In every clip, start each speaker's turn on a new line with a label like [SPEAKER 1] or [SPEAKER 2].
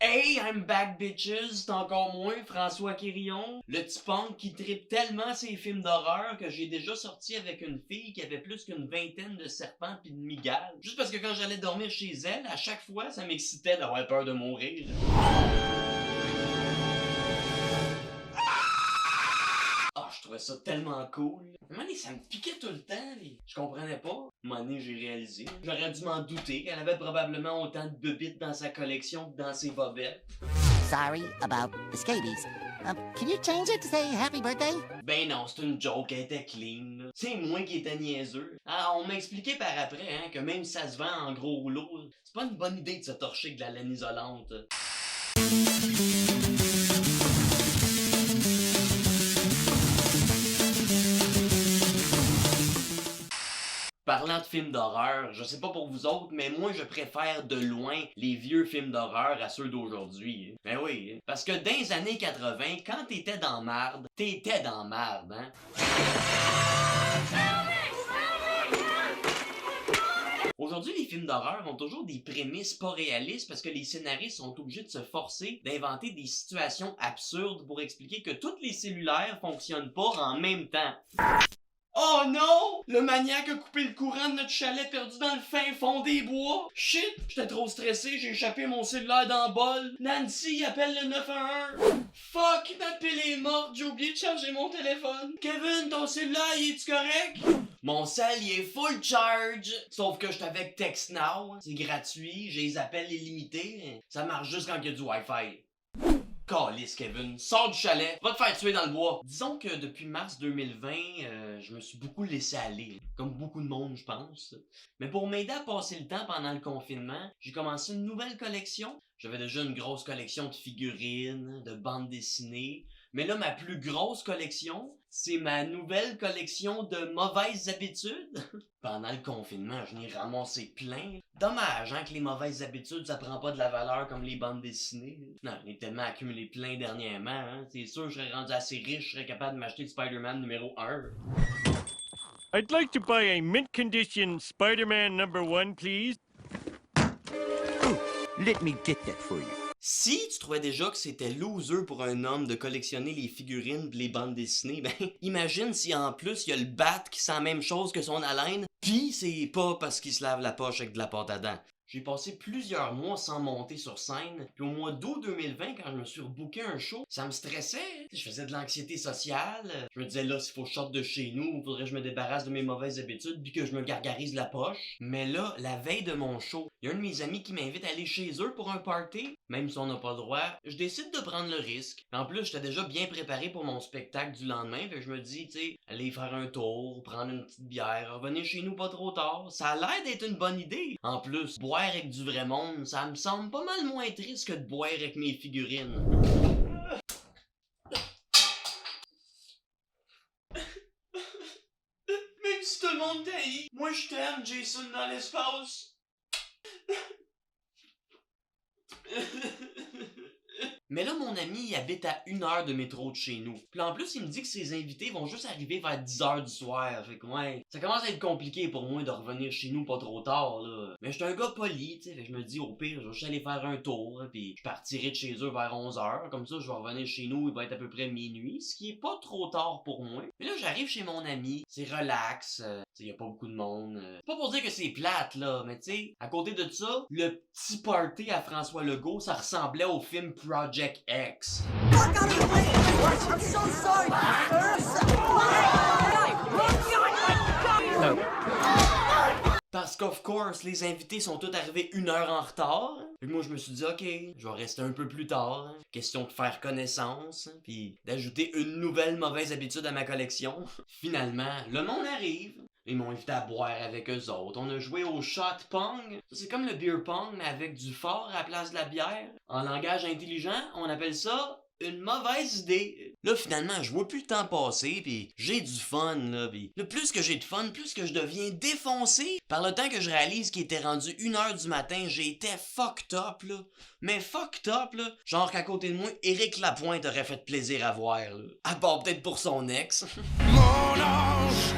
[SPEAKER 1] Hey, I'm back bitches, c'est encore moins François Quérillon, le petit punk qui trippe tellement ses films d'horreur que j'ai déjà sorti avec une fille qui avait plus qu'une vingtaine de serpents pis de migales. Juste parce que quand j'allais dormir chez elle, à chaque fois, ça m'excitait d'avoir peur de mourir. Ah, je trouvais ça tellement cool. À un moment donné, ça me piquait tout le temps. Je comprenais pas. À un moment donné, j'ai réalisé. J'aurais dû m'en douter qu'elle avait probablement autant de bébites dans sa collection que dans ses bobettes.
[SPEAKER 2] Sorry about the scabies. Can you change it to say happy birthday?
[SPEAKER 1] Ben non, c'est une joke, elle était clean. Là. C'est moi qui étais niaiseux. Ah, on m'a expliqué par après hein, que même si ça se vend en gros rouleau, c'est pas une bonne idée de se torcher avec de la laine isolante. Parlant de films d'horreur, je sais pas pour vous autres, mais moi je préfère de loin les vieux films d'horreur à ceux d'aujourd'hui. Ben oui, parce que dans les années 80, quand t'étais dans marde, t'étais dans marde, hein? Aujourd'hui, les films d'horreur ont toujours des prémices pas réalistes parce que les scénaristes sont obligés de se forcer d'inventer des situations absurdes pour expliquer que toutes les cellulaires fonctionnent pas en même temps. Oh non! Le maniaque a coupé le courant de notre chalet perdu dans le fin fond des bois. Shit! J'étais trop stressé, j'ai échappé mon cellulaire dans le bol. Nancy, appelle le 911. Fuck! Ma pile est morte, j'ai oublié de charger mon téléphone. Kevin, ton cellulaire, il est-tu correct? Mon cell, il est full charge. Sauf que j'étais avec TextNow. C'est gratuit, j'ai les appels illimités. Ça marche juste quand il y a du Wi-Fi. Calisse, Kevin, sors du chalet, va te faire tuer dans le bois. Disons que depuis mars 2020, je me suis beaucoup laissé aller, comme beaucoup de monde, je pense. Mais pour m'aider à passer le temps pendant le confinement, j'ai commencé une nouvelle collection. J'avais déjà une grosse collection de figurines, de bandes dessinées. Mais là, ma plus grosse collection, c'est ma nouvelle collection de mauvaises habitudes. Pendant le confinement, je n'ai ramassé plein. Dommage, hein, que les mauvaises habitudes, ça prend pas de la valeur comme les bandes dessinées. Non, j'en ai tellement accumulé plein dernièrement, hein. C'est sûr, je serais rendu assez riche, je serais capable de m'acheter Spider-Man numéro 1.
[SPEAKER 3] I'd like to buy a mint condition Spider-Man #1, please.
[SPEAKER 4] Oh, let me get that for you.
[SPEAKER 1] Si tu trouvais déjà que c'était loser pour un homme de collectionner les figurines pis les bandes dessinées, ben imagine si en plus il y a le bat qui sent la même chose que son haleine, pis c'est pas parce qu'il se lave la poche avec de la pâte à dents. J'ai passé plusieurs mois sans monter sur scène, puis au mois d'août 2020, quand je me suis rebooké un show, ça me stressait. Je faisais de l'anxiété sociale. Je me disais là, s'il faut que je sorte de chez nous, il faudrait que je me débarrasse de mes mauvaises habitudes, puis que je me gargarise la poche. Mais là, la veille de mon show, il y a un de mes amis qui m'invite à aller chez eux pour un party. Même si on n'a pas le droit, je décide de prendre le risque. En plus, j'étais déjà bien préparé pour mon spectacle du lendemain, fait que je me dis, tu sais, aller faire un tour, prendre une petite bière, revenir chez nous pas trop tard. Ça a l'air d'être une bonne idée. En plus, boire avec du vrai monde, ça me semble pas mal moins triste que de boire avec mes figurines. Même si tout le monde t'haït, moi je t'aime, Jason dans l'espace. Mais là, mon ami, il habite à 1 heure de métro de chez nous. Puis en plus, il me dit que ses invités vont juste arriver vers 10h du soir. Fait que ouais, ça commence à être compliqué pour moi de revenir chez nous pas trop tard, là. Mais j'étais un gars poli, tu sais, fait que je me dis, au pire, je vais juste aller faire un tour, hein, puis je partirai de chez eux vers 11h. Comme ça, je vais revenir chez nous, il va être à peu près minuit, ce qui est pas trop tard pour moi. Mais là, j'arrive chez mon ami, c'est relax, il y a pas beaucoup de monde. C'est pas pour dire que c'est plate, là, mais tu sais, à côté de ça, le petit party à François Legault, ça ressemblait au film Project X. Parce qu'of course, les invités sont tous arrivés 1 heure en retard. Puis moi, je me suis dit, ok, je vais rester un peu plus tard. Hein. Question de faire connaissance, hein, puis d'ajouter une nouvelle mauvaise habitude à ma collection. Finalement, le monde arrive. Ils m'ont invité à boire avec eux autres. On a joué au shot pong. C'est comme le beer pong, mais avec du fort à la place de la bière. En langage intelligent, on appelle ça une mauvaise idée. Là, finalement, je vois plus le temps passer, pis j'ai du fun, là, pis le plus que j'ai de fun, plus que je deviens défoncé. Par le temps que je réalise qu'il était rendu 1h du matin, j'étais fucked up, là. Mais fucked up, là. Genre qu'à côté de moi, Éric Lapointe aurait fait plaisir à voir, là. À part peut-être pour son ex.
[SPEAKER 4] Mon ange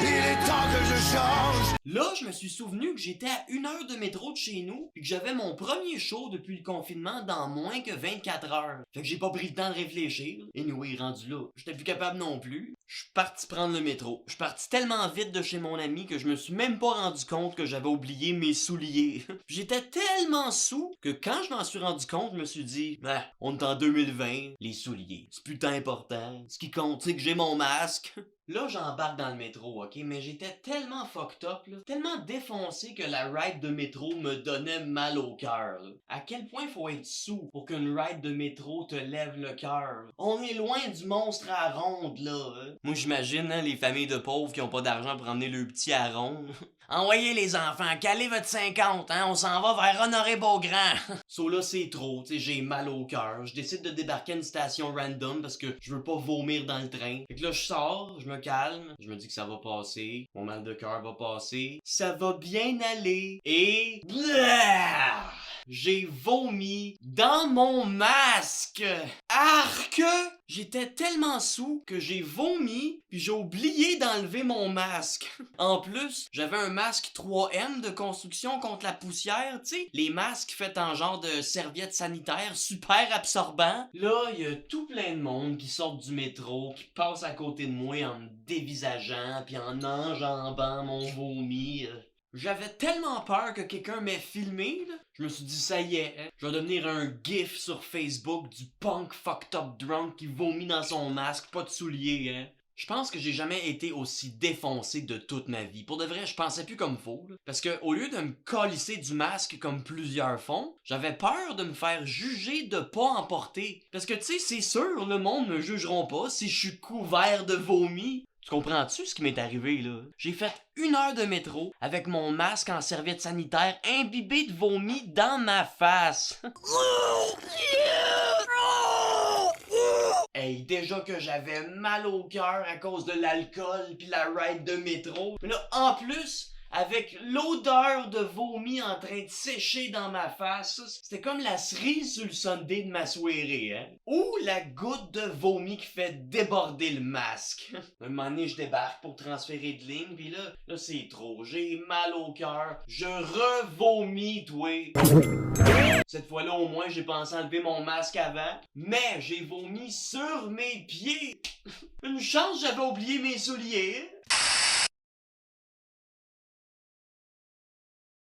[SPEAKER 5] Il est temps que je change.
[SPEAKER 1] Là, je me suis souvenu que j'étais à 1 heure de métro de chez nous, puis que j'avais mon premier show depuis le confinement dans moins que 24 heures. Fait que j'ai pas pris le temps de réfléchir. Et anyway, rendu là, j'étais plus capable non plus. Je suis parti prendre le métro. Je suis parti tellement vite de chez mon ami que je me suis même pas rendu compte que j'avais oublié mes souliers. J'étais tellement saoul que quand je m'en suis rendu compte, je me suis dit, on est en 2020, les souliers, c'est putain important. Ce qui compte, c'est que j'ai mon masque. Là, j'embarque dans le métro, ok? Mais j'étais tellement fucked up, là, tellement défoncé que la ride de métro me donnait mal au cœur. À quel point faut être sous pour qu'une ride de métro te lève le cœur? On est loin du monstre à ronde, là. Hein? Moi, j'imagine les familles de pauvres qui ont pas d'argent pour emmener le petit à ronde. Envoyez les enfants, calez votre 50, hein, on s'en va vers Honoré-Beaugrand. So là, c'est trop, tu sais, j'ai mal au cœur. Je décide de débarquer à une station random parce que je veux pas vomir dans le train. Fait que là, je sors, je me calme, je me dis que ça va passer, mon mal de cœur va passer, ça va bien aller, et... Blah! J'ai vomi dans mon masque! Arc! J'étais tellement saoul que j'ai vomi puis j'ai oublié d'enlever mon masque. En plus, j'avais un masque 3M de construction contre la poussière, tu sais, les masques faits en genre de serviette sanitaire super absorbant. Là, il y a tout plein de monde qui sortent du métro, qui passe à côté de moi en me dévisageant puis en enjambant mon vomi. J'avais tellement peur que quelqu'un m'ait filmé, là. Je me suis dit, ça y est, hein, je vais devenir un gif sur Facebook du punk fucked up drunk qui vomit dans son masque, pas de souliers, hein. Je pense que j'ai jamais été aussi défoncé de toute ma vie. Pour de vrai, je pensais plus comme faux, là. Parce que au lieu de me colisser du masque comme plusieurs font, j'avais peur de me faire juger de pas en porter. Parce que tu sais, c'est sûr, le monde me jugeront pas si je suis couvert de vomi. Tu comprends-tu ce qui m'est arrivé, là? J'ai fait 1 heure de métro avec mon masque en serviette sanitaire imbibé de vomi dans ma face. Hey, déjà que j'avais mal au cœur à cause de l'alcool pis la ride de métro. Mais là, en plus, avec l'odeur de vomi en train de sécher dans ma face, c'était comme la cerise sur le Sunday de ma soirée, hein. Ou la goutte de vomi qui fait déborder le masque. Un moment donné, je débarque pour transférer de ligne, pis là c'est trop. J'ai mal au cœur. Je revomis, toi. Cette fois-là, au moins, j'ai pensé enlever mon masque avant, mais j'ai vomi sur mes pieds. Une chance, j'avais oublié mes souliers.